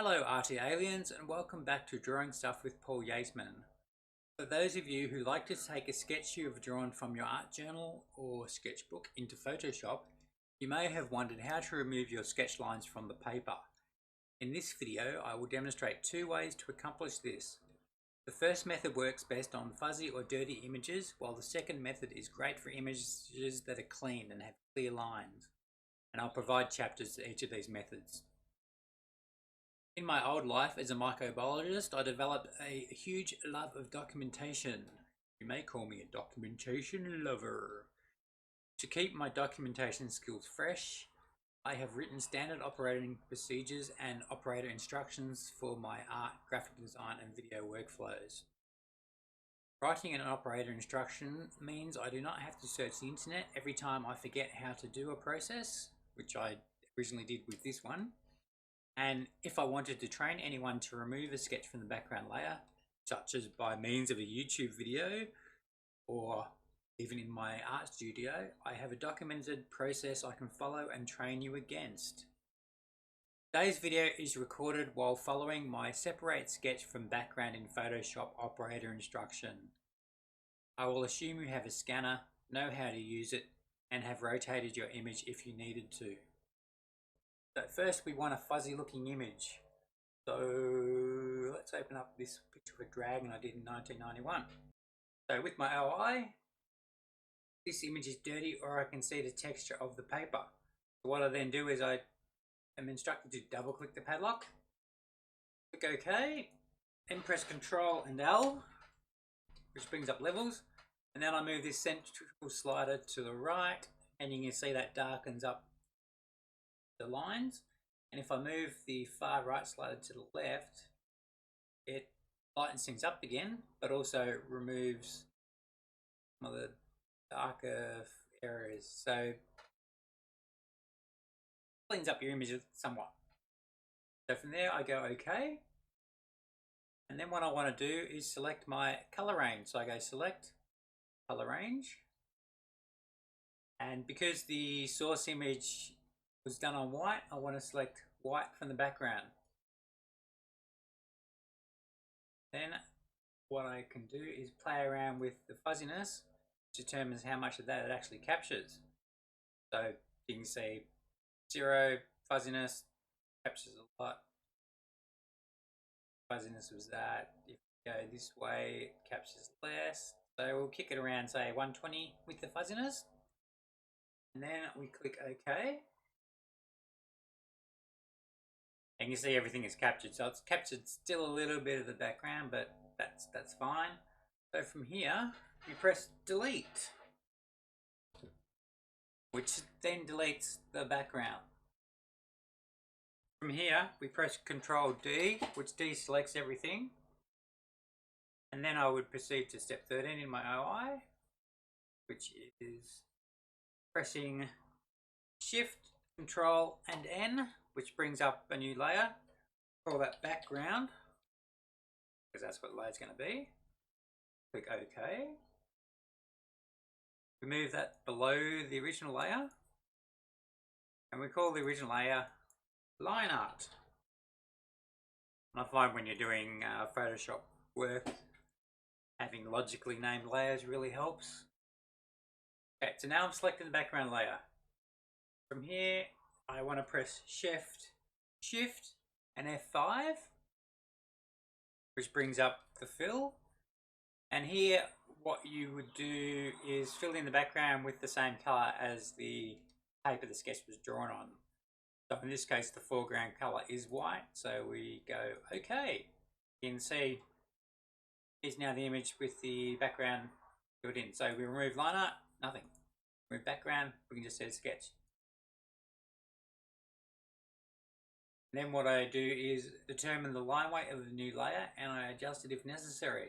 Hello ArtyAliens and welcome back to Drawing Stuff with Paul Yateman. For those of you who like to take a sketch you have drawn from your art journal or sketchbook into Photoshop, you may have wondered how to remove your sketch lines from the paper. In this video I will demonstrate two ways to accomplish this. The first method works best on fuzzy or dirty images, while the second method is great for images that are clean and have clear lines. And I'll provide chapters to each of these methods. In my old life as a microbiologist, I developed a huge love of documentation. You may call me a documentation lover. To keep my documentation skills fresh, I have written standard operating procedures and operator instructions for my art, graphic design and video workflows. Writing an operator instruction means I do not have to search the internet every time I forget how to do a process, which I originally did with this one. And if I wanted to train anyone to remove a sketch from the background layer, such as by means of a YouTube video or even in my art studio, I have a documented process I can follow and train you against. Today's video is recorded while following my separate sketch from background in Photoshop operator instruction. I will assume you have a scanner, know how to use it, and have rotated your image if you needed to. So first we want a fuzzy looking image. So let's open up this picture of a dragon I did in 1991. So with my OI, this image is dirty or I can see the texture of the paper. So what I then do is I am instructed to double click the padlock, click OK, then press Ctrl and L, which brings up levels, and then I move this central slider to the right and you can see that darkens up the lines, and if I move the far right slider to the left, it lightens things up again, but also removes some of the darker areas, so cleans up your image somewhat. So from there I go OK, and then what I want to do is select my color range. So I go select color range, and because the source image was done on white, I want to select white from the background. Then what I can do is play around with the fuzziness, which determines how much of that it actually captures. So you can see 0 fuzziness captures a lot. Fuzziness was that. If you go this way, it captures less. So we'll kick it around, say 120 with the fuzziness, and then we click OK. And you see everything is captured, so it's captured still a little bit of the background, but that's fine. So from here, you press delete, which then deletes the background. From here, we press Ctrl D, which deselects everything. And then I would proceed to step 13 in my OI, which is pressing Shift, Ctrl and N, which brings up a new layer. Call that background, because that's what the layer is going to be. Click OK. We move that below the original layer, and we call the original layer line art. And I find when you're doing Photoshop work, having logically named layers really helps. Okay, so now I've selected the background layer. From here, I want to press Shift and F5, which brings up the fill. And here, what you would do is fill in the background with the same color as the paper the sketch was drawn on. So in this case, the foreground color is white. So we go OK. You can see here's now the image with the background filled in. So we remove line art, nothing. Remove background, we can just set a sketch. Then what I do is determine the line weight of the new layer and I adjust it if necessary.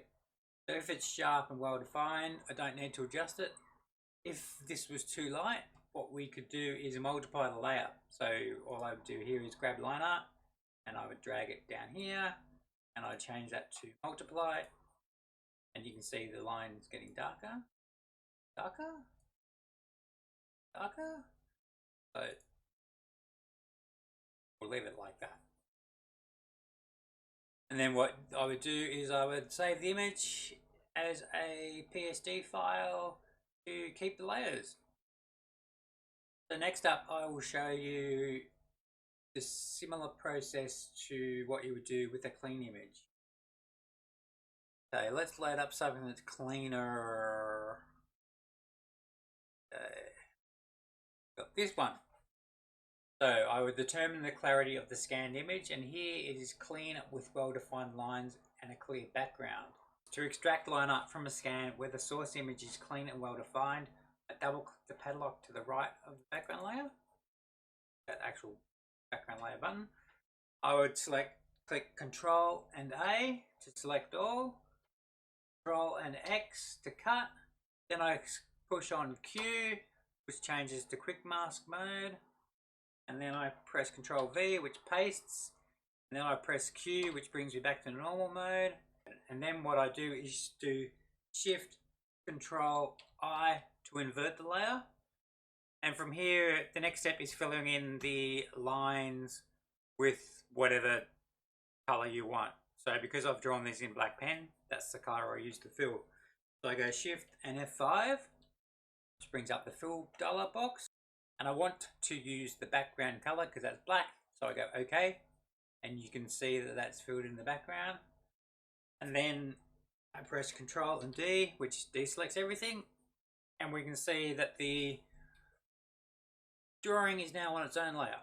So if it's sharp and well defined, I don't need to adjust it. If this was too light, what we could do is multiply the layer. So all I would do here is grab line art and I would drag it down here and I'd change that to multiply, and you can see the line's getting darker, darker, darker. So we'll leave it like that. And then what I would do is I would save the image as a PSD file to keep the layers. So next up I will show you the similar process to what you would do with a clean image. Okay, let's load up something that's cleaner. Got this one. So I would determine the clarity of the scanned image, and here it is clean with well-defined lines and a clear background. To extract line art from a scan where the source image is clean and well-defined, I double-click the padlock to the right of the background layer, that actual background layer button. I would click Control and A to select all, Control and X to cut, then I push on Q, which changes to quick mask mode, and then I press Control V, which pastes, and then I press Q, which brings me back to normal mode. And then what I do is do Shift Control I to invert the layer. And from here, the next step is filling in the lines with whatever color you want. So because I've drawn these in black pen, that's the color I use to fill. So I go Shift and F5, which brings up the fill dialog box. And I want to use the background color because that's black. So I go OK. And you can see that that's filled in the background. And then I press Control and D, which deselects everything. And we can see that the drawing is now on its own layer.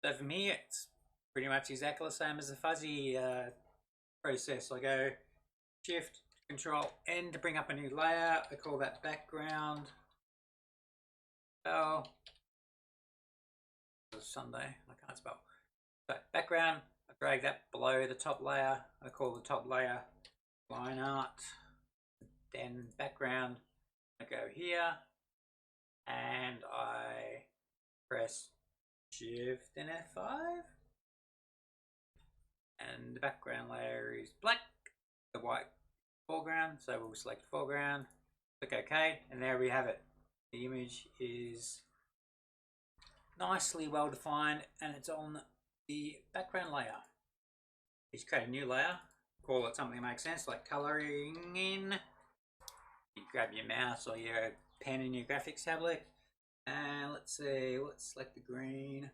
So from here, it's pretty much exactly the same as the fuzzy process. I go Shift, Control, N to bring up a new layer. I call that background. Oh, it's Sunday, I can't spell. So background, I drag that below the top layer. I call the top layer line art. Then background, I go here and I press Shift and F5. And the background layer is black, the white foreground, so we'll select foreground, click OK, and there we have it. The image is nicely well defined and it's on the background layer. Just create a new layer, call it something that makes sense, like colouring in. You grab your mouse or your pen in your graphics tablet, and let's see, let's select the green,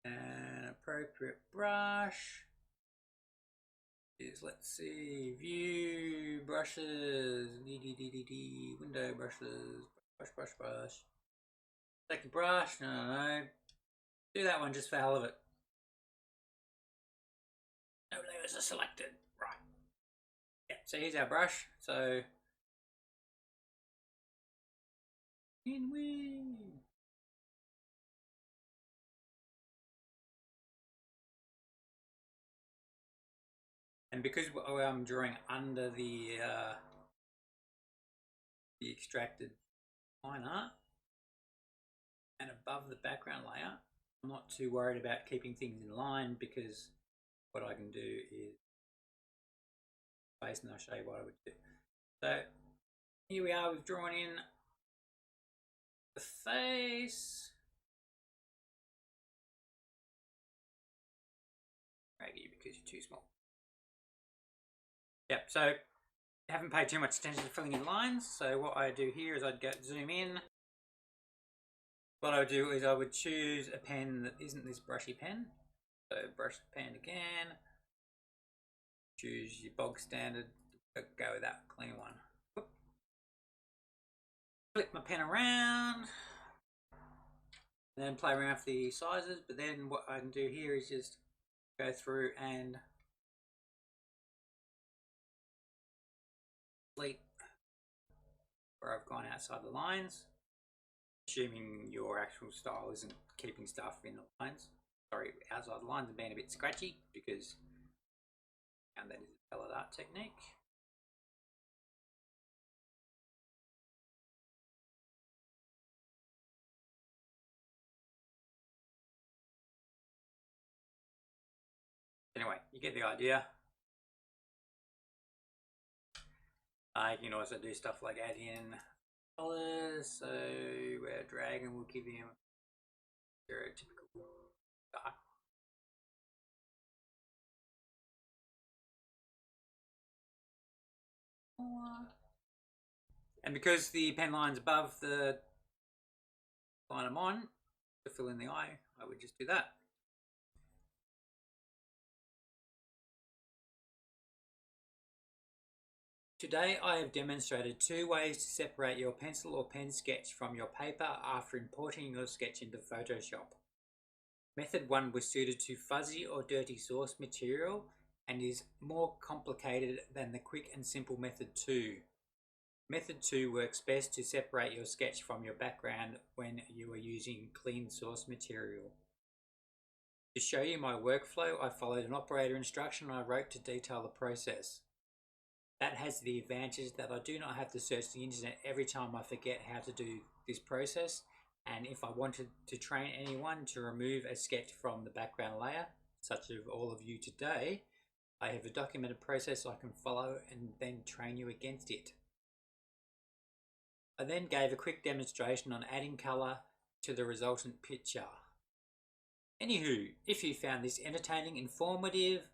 and appropriate brush is, let's see, view brushes, window brushes, brush. Select the brush, no, do that one just for the hell of it. No layers are selected, right. Yeah, so here's our brush, so in we. And because I'm drawing under the extracted line art and above the background layer, I'm not too worried about keeping things in line because what I can do is face, and I'll show you what I would do. So here we are, we've drawn in the face. Drag you because you're too small. Yep, so haven't paid too much attention to filling in lines, so what I do here is I'd go zoom in. What I would do is I would choose a pen that isn't this brushy pen. So brush the pen again. Choose your bog standard. Go with that clean one. Whoop. Flip my pen around. And then play around with the sizes. But then what I can do here is just go through and delete where I've gone outside the lines. Assuming your actual style isn't keeping stuff in the lines. Sorry, outside the lines and being a bit scratchy because that is a palette art technique. Anyway, you get the idea. You can also do stuff like add in colors, so where dragon will give you stereotypical dark. And because the pen line's above the line I'm on, to fill in the eye, I would just do that. Today I have demonstrated 2 ways to separate your pencil or pen sketch from your paper after importing your sketch into Photoshop. Method 1 was suited to fuzzy or dirty source material and is more complicated than the quick and simple method 2. Method 2 works best to separate your sketch from your background when you are using clean source material. To show you my workflow, I followed an operator instruction I wrote to detail the process. That has the advantage that I do not have to search the internet every time I forget how to do this process, and if I wanted to train anyone to remove a sketch from the background layer, such as all of you today, I have a documented process I can follow and then train you against it. I then gave a quick demonstration on adding colour to the resultant picture. Anywho, if you found this entertaining, informative,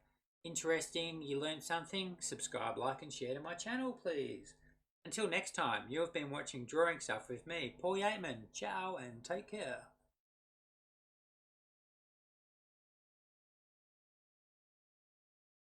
interesting, you learned something, subscribe, like and share to my channel please. Until next time, you have been watching Drawing Stuff with me, Paul Yateman. Ciao and take care.